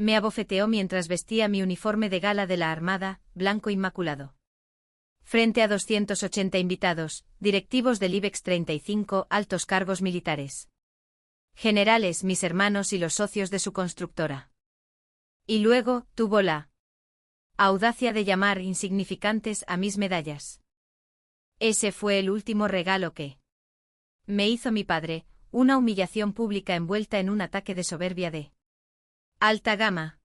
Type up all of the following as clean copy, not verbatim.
Me abofeteó mientras vestía mi uniforme de gala de la Armada, blanco inmaculado. Frente a 280 invitados, directivos del IBEX 35, altos cargos militares. Generales, mis hermanos y los socios de su constructora. Y luego, tuvo la audacia de llamar insignificantes a mis medallas. Ese fue el último regalo que me hizo mi padre, una humillación pública envuelta en un ataque de soberbia de alta gama.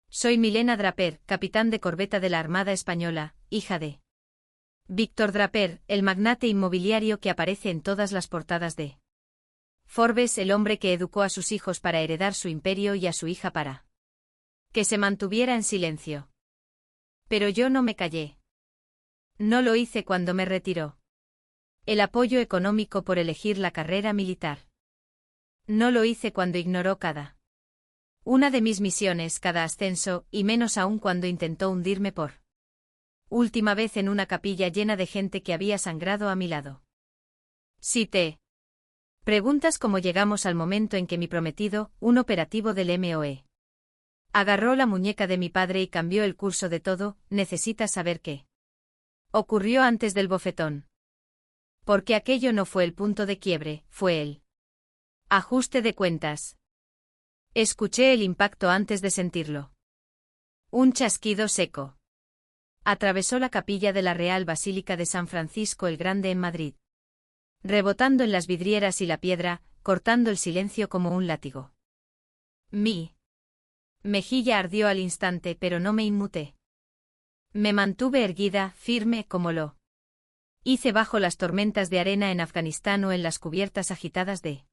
Soy Milena Draper, capitán de corbeta de la Armada Española, hija de Víctor Draper, el magnate inmobiliario que aparece en todas las portadas de Forbes, el hombre que educó a sus hijos para heredar su imperio y a su hija para que se mantuviera en silencio. Pero yo no me callé. No lo hice cuando me retiró. El apoyo económico por elegir la carrera militar. No lo hice cuando ignoró cada una de mis misiones, cada ascenso, y menos aún cuando intentó hundirme por última vez en una capilla llena de gente que había sangrado a mi lado. Si te preguntas cómo llegamos al momento en que mi prometido, un operativo del MOE, agarró la muñeca de mi padre y cambió el curso de todo, necesitas saber qué ocurrió antes del bofetón. Porque aquello no fue el punto de quiebre, fue el ajuste de cuentas. Escuché el impacto antes de sentirlo. Un chasquido seco. Atravesó la capilla de la Real Basílica de San Francisco el Grande en Madrid. Rebotando en las vidrieras y la piedra, cortando el silencio como un látigo. Mi mejilla ardió al instante, pero no me inmuté. Me mantuve erguida, firme como lo hice bajo las tormentas de arena en Afganistán o en las cubiertas agitadas de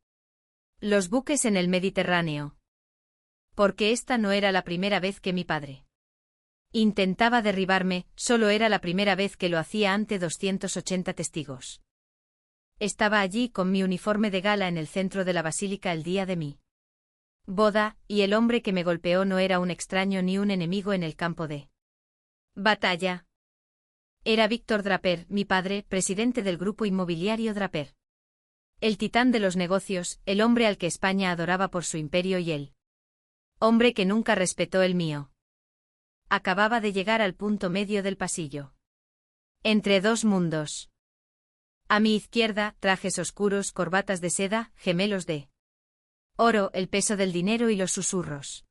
los buques en el Mediterráneo. Porque esta no era la primera vez que mi padre intentaba derribarme, solo era la primera vez que lo hacía ante 280 testigos. Estaba allí con mi uniforme de gala en el centro de la basílica el día de mi boda, y el hombre que me golpeó no era un extraño ni un enemigo en el campo de batalla. Era Víctor Draper, mi padre, presidente del grupo inmobiliario Draper. El titán de los negocios, el hombre al que España adoraba por su imperio y el hombre que nunca respetó el mío. Acababa de llegar al punto medio del pasillo. Entre dos mundos. A mi izquierda, trajes oscuros, corbatas de seda, gemelos de oro, el peso del dinero y los susurros.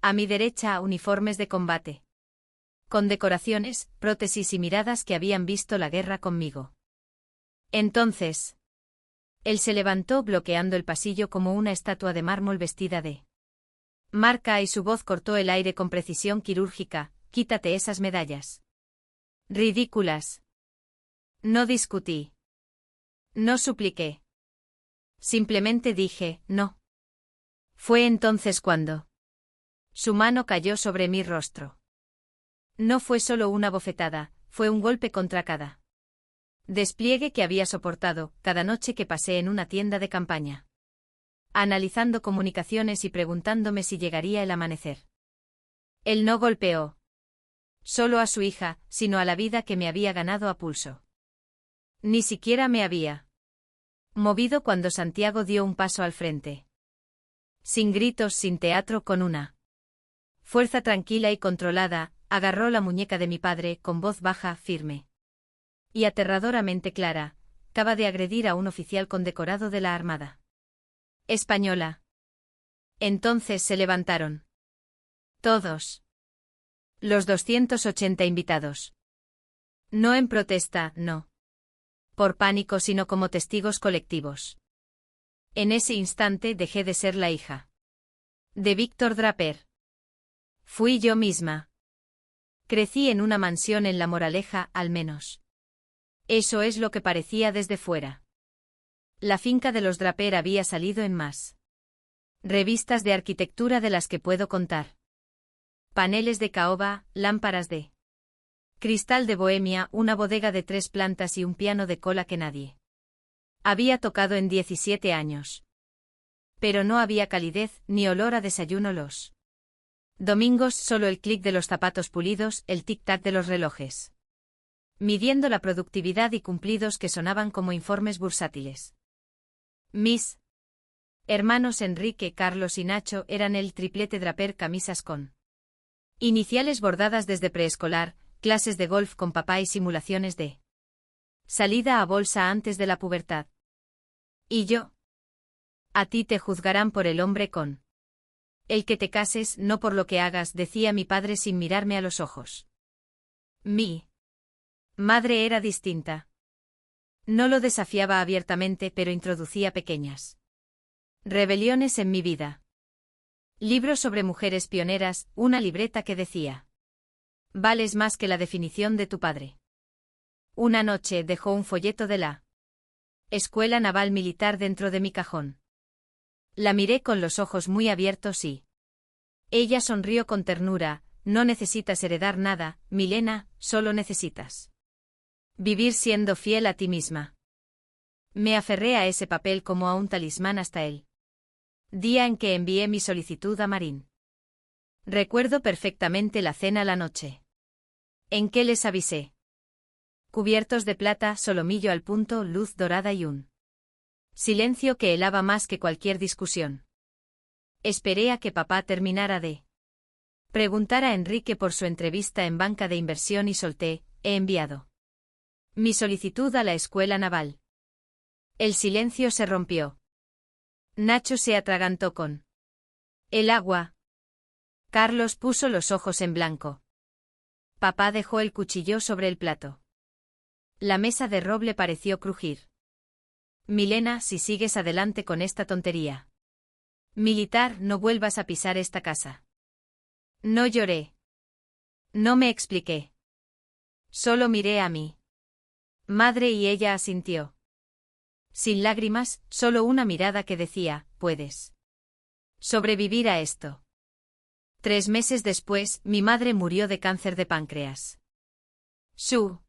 A mi derecha, uniformes de combate. Con decoraciones, prótesis y miradas que habían visto la guerra conmigo. Entonces, él se levantó bloqueando el pasillo como una estatua de mármol vestida de marca y su voz cortó el aire con precisión quirúrgica, quítate esas medallas. Ridículas. No discutí. No supliqué. Simplemente dije, no. Fue entonces cuando su mano cayó sobre mi rostro. No fue solo una bofetada, fue un golpe contra cada despliegue que había soportado, cada noche que pasé en una tienda de campaña. Analizando comunicaciones y preguntándome si llegaría el amanecer. Él no golpeó solo a su hija, sino a la vida que me había ganado a pulso. Ni siquiera me había movido cuando Santiago dio un paso al frente. Sin gritos, sin teatro, con una fuerza tranquila y controlada, agarró la muñeca de mi padre con voz baja, firme y aterradoramente clara. Acaba de agredir a un oficial condecorado de la Armada Española. Entonces se levantaron todos los 280 invitados. No en protesta, no por pánico, sino como testigos colectivos. En ese instante dejé de ser la hija de Víctor Draper. Fui yo misma. Crecí en una mansión en La Moraleja, al menos. Eso es lo que parecía desde fuera. La finca de los Draper había salido en más revistas de arquitectura de las que puedo contar. Paneles de caoba, lámparas de cristal de Bohemia, una bodega de 3 plantas y un piano de cola que nadie había tocado en 17 años. Pero no había calidez ni olor a desayuno los domingos, solo el clic de los zapatos pulidos, el tic-tac de los relojes. Midiendo la productividad y cumplidos que sonaban como informes bursátiles. Mis Hermanos Enrique, Carlos y Nacho eran el triplete Draper, camisas con iniciales bordadas desde preescolar, clases de golf con papá y simulaciones de salida a bolsa antes de la pubertad. ¿Y yo? A ti te juzgarán por el hombre con el que te cases, no por lo que hagas, decía mi padre sin mirarme a los ojos. Mi madre era distinta. No lo desafiaba abiertamente, pero introducía pequeñas rebeliones en mi vida. Libros sobre mujeres pioneras, una libreta que decía: vales más que la definición de tu padre. Una noche dejó un folleto de la Escuela Naval Militar dentro de mi cajón. La miré con los ojos muy abiertos y ella sonrió con ternura. No necesitas heredar nada, Milena, solo necesitas vivir siendo fiel a ti misma. Me aferré a ese papel como a un talismán hasta el día en que envié mi solicitud a Marín. Recuerdo perfectamente la cena la noche en que les avisé. Cubiertos de plata, solomillo al punto, luz dorada y un silencio que helaba más que cualquier discusión. Esperé a que papá terminara de preguntar a Enrique por su entrevista en banca de inversión y solté: he enviado mi solicitud a la escuela naval. El silencio se rompió. Nacho se atragantó con el agua. Carlos puso los ojos en blanco. Papá dejó el cuchillo sobre el plato. La mesa de roble pareció crujir. Milena, si sigues adelante con esta tontería militar, no vuelvas a pisar esta casa. No lloré. No me expliqué. Solo miré a mi madre y ella asintió. Sin lágrimas, solo una mirada que decía: puedes sobrevivir a esto. 3 meses después, mi madre murió de cáncer de páncreas. Su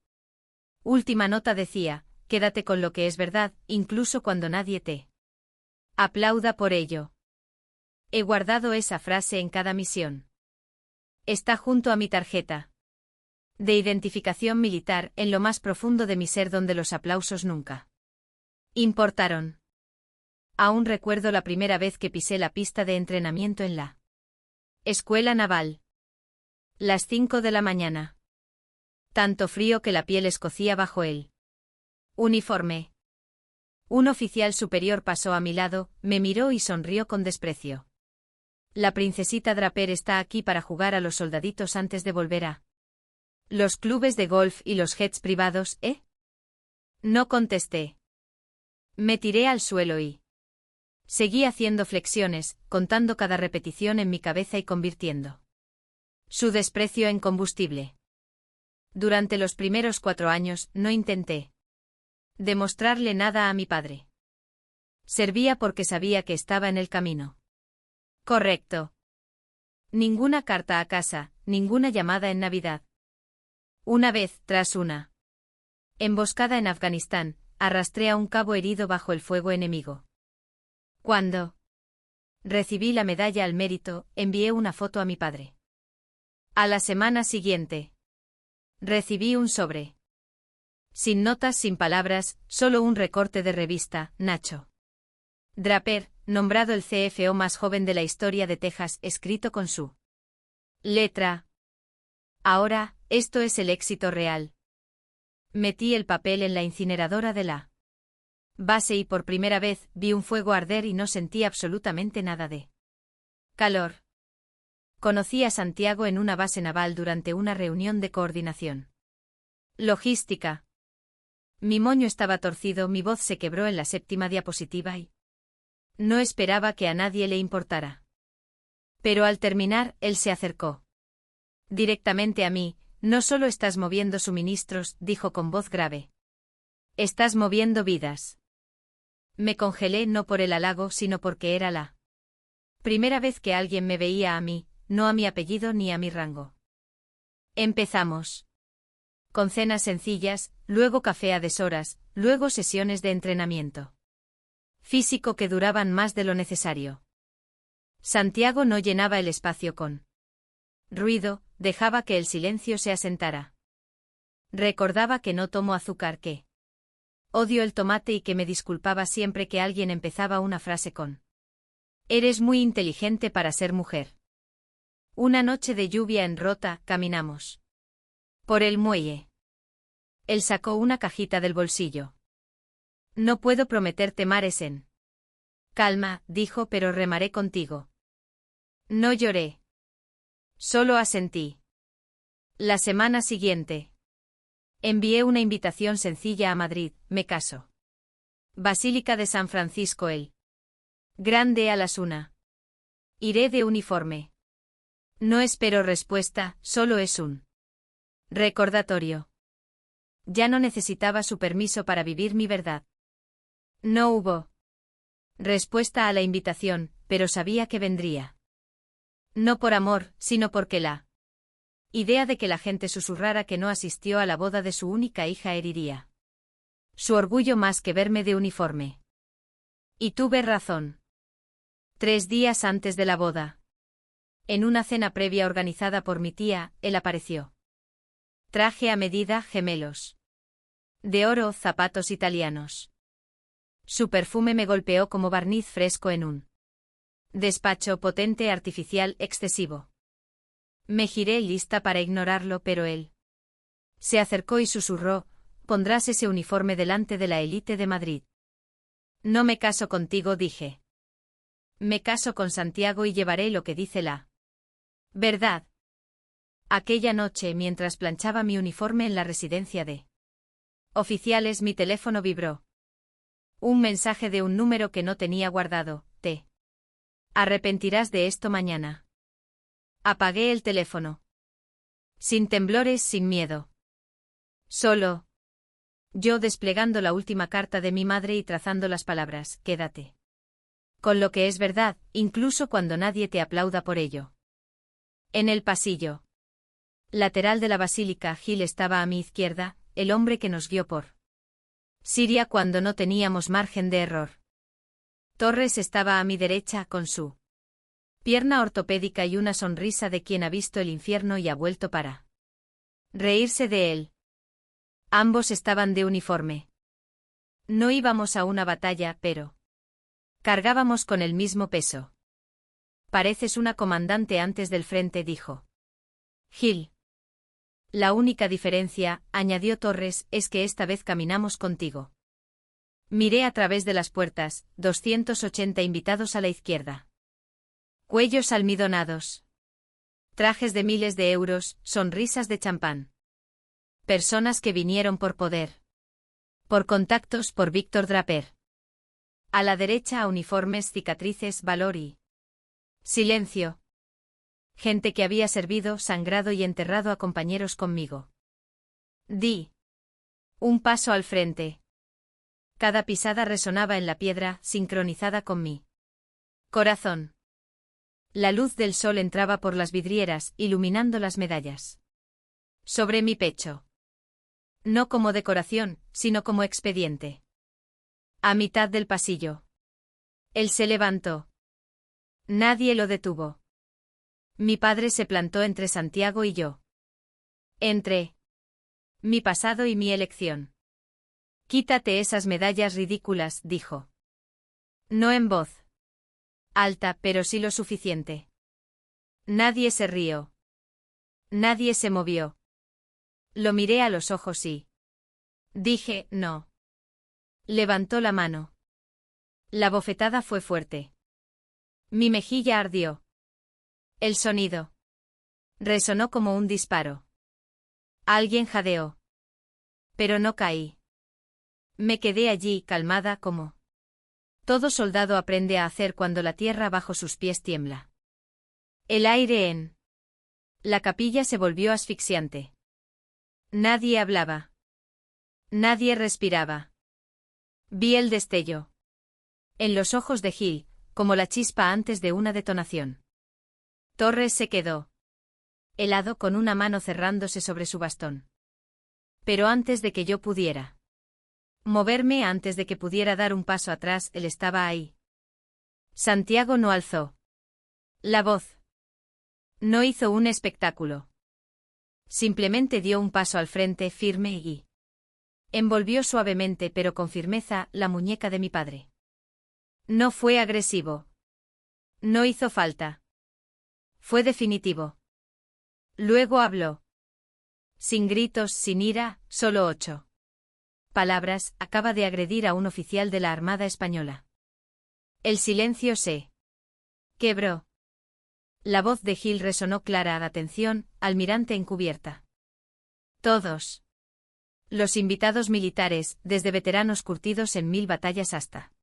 última nota decía: quédate con lo que es verdad, incluso cuando nadie te aplauda por ello. He guardado esa frase en cada misión. Está junto a mi tarjeta de identificación militar, en lo más profundo de mi ser, donde los aplausos nunca importaron. Aún recuerdo la primera vez que pisé la pista de entrenamiento en la escuela naval. Las 5 de la mañana. Tanto frío que la piel escocía bajo el uniforme. Un oficial superior pasó a mi lado, me miró y sonrió con desprecio. La princesita Draper está aquí para jugar a los soldaditos antes de volver a los clubes de golf y los jets privados, ¿eh? No contesté. Me tiré al suelo y seguí haciendo flexiones, contando cada repetición en mi cabeza y convirtiendo su desprecio en combustible. Durante los primeros 4 años, no intenté demostrarle nada a mi padre. Servía porque sabía que estaba en el camino correcto. Ninguna carta a casa, ninguna llamada en Navidad. Una vez, tras una emboscada en Afganistán, arrastré a un cabo herido bajo el fuego enemigo. Cuando recibí la medalla al mérito, envié una foto a mi padre. A la semana siguiente, recibí un sobre. Sin notas, sin palabras, solo un recorte de revista: Nacho Draper, nombrado el CFO más joven de la historia de Texas, escrito con su letra. Ahora, esto es el éxito real. Metí el papel en la incineradora de la base y por primera vez vi un fuego arder y no sentí absolutamente nada de calor. Conocí a Santiago en una base naval durante una reunión de coordinación logística. Mi moño estaba torcido, mi voz se quebró en la 7ª diapositiva y no esperaba que a nadie le importara. Pero al terminar, él se acercó directamente a mí. No solo estás moviendo suministros, dijo con voz grave. Estás moviendo vidas. Me congelé, no por el halago, sino porque era la primera vez que alguien me veía a mí, no a mi apellido ni a mi rango. Empezamos con cenas sencillas, luego café a deshoras, luego sesiones de entrenamiento físico que duraban más de lo necesario. Santiago no llenaba el espacio con ruido, dejaba que el silencio se asentara. Recordaba que no tomo azúcar, que odio el tomate y que me disculpaba siempre que alguien empezaba una frase con Eres muy inteligente para ser mujer. Una noche de lluvia en Rota, caminamos por el muelle. Él sacó una cajita del bolsillo. No puedo prometerte mares en. Calma, dijo, pero remaré contigo. No lloré. Solo asentí. La semana siguiente. Envié una invitación sencilla a Madrid, me caso. Basílica de San Francisco el Grande a las 1. Iré de uniforme. No espero respuesta, solo es un recordatorio. Ya no necesitaba su permiso para vivir mi verdad. No hubo respuesta a la invitación, pero sabía que vendría. No por amor, sino porque la idea de que la gente susurrara que no asistió a la boda de su única hija heriría su orgullo más que verme de uniforme. Y tuve razón. 3 días antes de la boda. En una cena previa organizada por mi tía, él apareció. Traje a medida, gemelos de oro, zapatos italianos. Su perfume me golpeó como barniz fresco en un despacho potente, artificial, excesivo. Me giré lista para ignorarlo, pero él se acercó y susurró: pondrás ese uniforme delante de la élite de Madrid. No me caso contigo, dije. Me caso con Santiago y llevaré lo que dice la verdad. Aquella noche, mientras planchaba mi uniforme en la residencia de oficiales, mi teléfono vibró. Un mensaje de un número que no tenía guardado. Te arrepentirás de esto mañana. Apagué el teléfono. Sin temblores, sin miedo. Solo yo, desplegando la última carta de mi madre y trazando las palabras: quédate con lo que es verdad, incluso cuando nadie te aplauda por ello. En el pasillo lateral de la basílica, Gil estaba a mi izquierda, el hombre que nos guió por Siria cuando no teníamos margen de error. Torres estaba a mi derecha, con su pierna ortopédica y una sonrisa de quien ha visto el infierno y ha vuelto para reírse de él. Ambos estaban de uniforme. No íbamos a una batalla, pero cargábamos con el mismo peso. Pareces una comandante antes del frente, dijo Gil. La única diferencia, añadió Torres, es que esta vez caminamos contigo. Miré a través de las puertas, 280 invitados a la izquierda. Cuellos almidonados. Trajes de miles de euros, sonrisas de champán. Personas que vinieron por poder. Por contactos, por Víctor Draper. A la derecha, uniformes, cicatrices, valor y silencio. Gente que había servido, sangrado y enterrado a compañeros conmigo. Di un paso al frente. Cada pisada resonaba en la piedra, sincronizada con mi corazón. La luz del sol entraba por las vidrieras, iluminando las medallas sobre mi pecho. No como decoración, sino como expediente. A mitad del pasillo. Él se levantó. Nadie lo detuvo. Mi padre se plantó entre Santiago y yo. Entre mi pasado y mi elección. Quítate esas medallas ridículas, dijo. No en voz alta, pero sí lo suficiente. Nadie se rió. Nadie se movió. Lo miré a los ojos y dije: no. Levantó la mano. La bofetada fue fuerte. Mi mejilla ardió. El sonido resonó como un disparo. Alguien jadeó. Pero no caí. Me quedé allí, calmada, como todo soldado aprende a hacer cuando la tierra bajo sus pies tiembla. El aire en la capilla se volvió asfixiante. Nadie hablaba. Nadie respiraba. Vi el destello en los ojos de Gil, como la chispa antes de una detonación. Torres se quedó helado, con una mano cerrándose sobre su bastón. Pero antes de que yo pudiera moverme, antes de que pudiera dar un paso atrás, él estaba ahí. Santiago no alzó la voz. No hizo un espectáculo. Simplemente dio un paso al frente, firme, y envolvió suavemente pero con firmeza la muñeca de mi padre. No fue agresivo. No hizo falta. Fue definitivo. Luego habló. Sin gritos, sin ira, solo 8 palabras. Acaba de agredir a un oficial de la Armada Española. El silencio se quebró. La voz de Gil resonó clara. Atención, almirante encubierta. Todos los invitados militares, desde veteranos curtidos en 1000 batallas hasta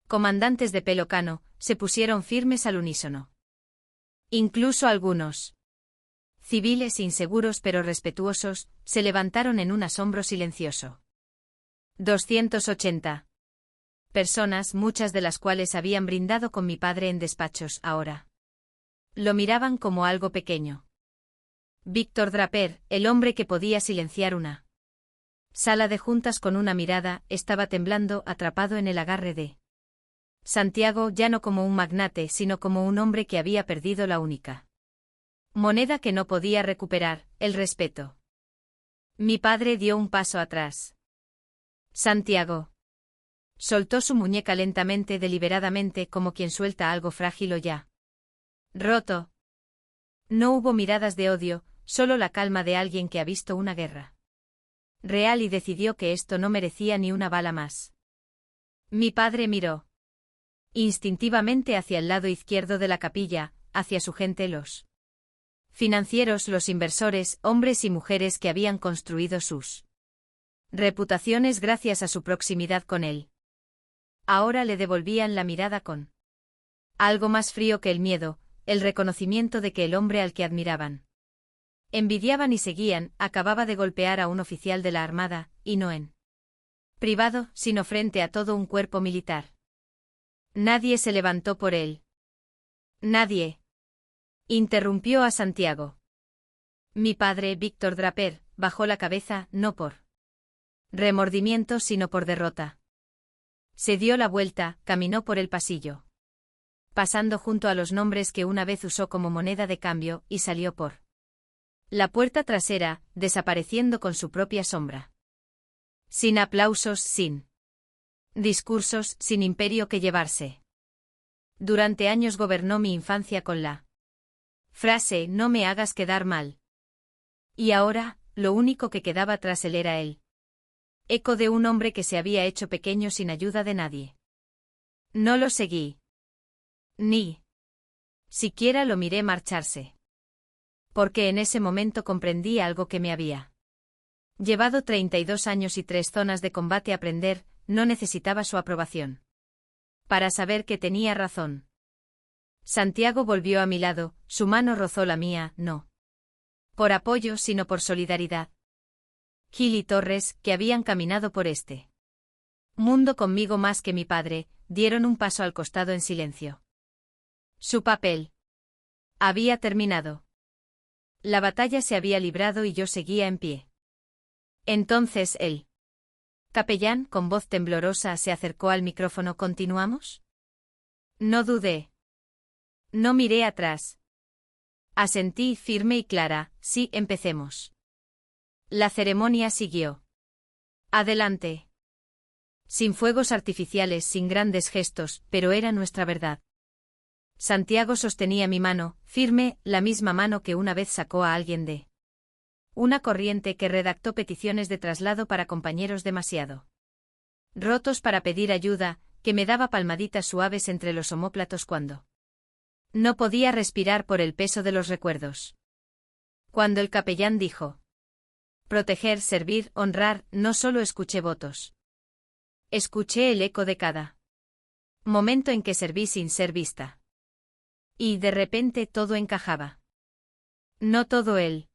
comandantes de pelo cano, se pusieron firmes al unísono. Incluso algunos civiles inseguros pero respetuosos, se levantaron en un asombro silencioso. 280 personas, muchas de las cuales habían brindado con mi padre en despachos, ahora lo miraban como algo pequeño. Víctor Draper, el hombre que podía silenciar una sala de juntas con una mirada, estaba temblando, atrapado en el agarre de Santiago, ya no como un magnate, sino como un hombre que había perdido la única moneda que no podía recuperar, el respeto. Mi padre dio un paso atrás. Santiago soltó su muñeca lentamente, deliberadamente, como quien suelta algo frágil o ya roto. No hubo miradas de odio, solo la calma de alguien que ha visto una guerra real y decidió que esto no merecía ni una bala más. Mi padre miró instintivamente hacia el lado izquierdo de la capilla, hacia su gente, los financieros, los inversores, hombres y mujeres que habían construido sus reputaciones gracias a su proximidad con él. Ahora le devolvían la mirada con algo más frío que el miedo, el reconocimiento de que el hombre al que admiraban, envidiaban y seguían, acababa de golpear a un oficial de la Armada, y no en privado, sino frente a todo un cuerpo militar. Nadie se levantó por él. Nadie. Interrumpió a Santiago. Mi padre, Víctor Draper, bajó la cabeza, no por remordimiento sino por derrota. Se dio la vuelta, caminó por el pasillo, pasando junto a los nombres que una vez usó como moneda de cambio, y salió por la puerta trasera, desapareciendo con su propia sombra. Sin aplausos, sin discursos, sin imperio que llevarse. Durante años gobernó mi infancia con la frase «no me hagas quedar mal». Y ahora, lo único que quedaba tras él era él. Eco de un hombre que se había hecho pequeño sin ayuda de nadie. No lo seguí. Ni siquiera lo miré marcharse. Porque en ese momento comprendí algo que me había llevado 32 años y 3 zonas de combate a aprender, no necesitaba su aprobación para saber que tenía razón. Santiago volvió a mi lado, su mano rozó la mía, no por apoyo sino por solidaridad. Gil y Torres, que habían caminado por este mundo conmigo más que mi padre, dieron un paso al costado en silencio. Su papel había terminado. La batalla se había librado y yo seguía en pie. Entonces el capellán, con voz temblorosa, se acercó al micrófono. ¿Continuamos? No dudé. No miré atrás. Asentí firme y clara, sí, empecemos. La ceremonia siguió. Adelante. Sin fuegos artificiales, sin grandes gestos, pero era nuestra verdad. Santiago sostenía mi mano, firme, la misma mano que una vez sacó a alguien de una corriente, que redactó peticiones de traslado para compañeros demasiado rotos para pedir ayuda, que me daba palmaditas suaves entre los omóplatos cuando no podía respirar por el peso de los recuerdos. Cuando el capellán dijo proteger, servir, honrar, no solo escuché votos. Escuché el eco de cada momento en que serví sin ser vista. Y de repente todo encajaba. No todo el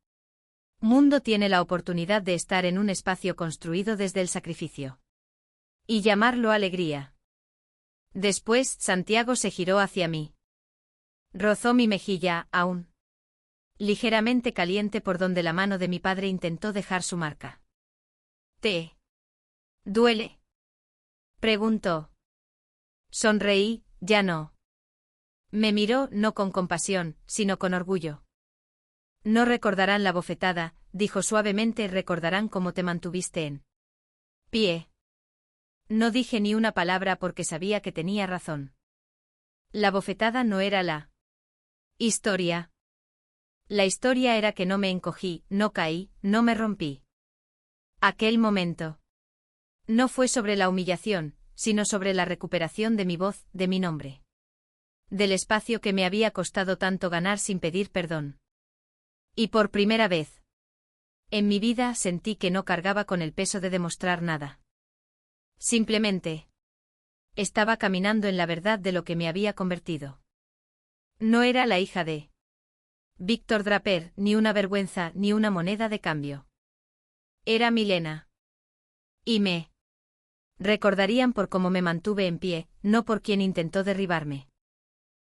mundo tiene la oportunidad de estar en un espacio construido desde el sacrificio. Y llamarlo alegría. Después, Santiago se giró hacia mí. Rozó mi mejilla, aún ligeramente caliente por donde la mano de mi padre intentó dejar su marca. ¿Te duele?, preguntó. Sonreí, ya no. Me miró, no con compasión, sino con orgullo. No recordarán la bofetada, dijo suavemente, recordarán cómo te mantuviste en pie. No dije ni una palabra porque sabía que tenía razón. La bofetada no era la historia. La historia era que no me encogí, no caí, no me rompí. Aquel momento no fue sobre la humillación, sino sobre la recuperación de mi voz, de mi nombre. Del espacio que me había costado tanto ganar sin pedir perdón. Y por primera vez en mi vida sentí que no cargaba con el peso de demostrar nada. Simplemente estaba caminando en la verdad de lo que me había convertido. No era la hija de Víctor Draper, ni una vergüenza, ni una moneda de cambio. Era Milena. Y me recordarían por cómo me mantuve en pie, no por quien intentó derribarme.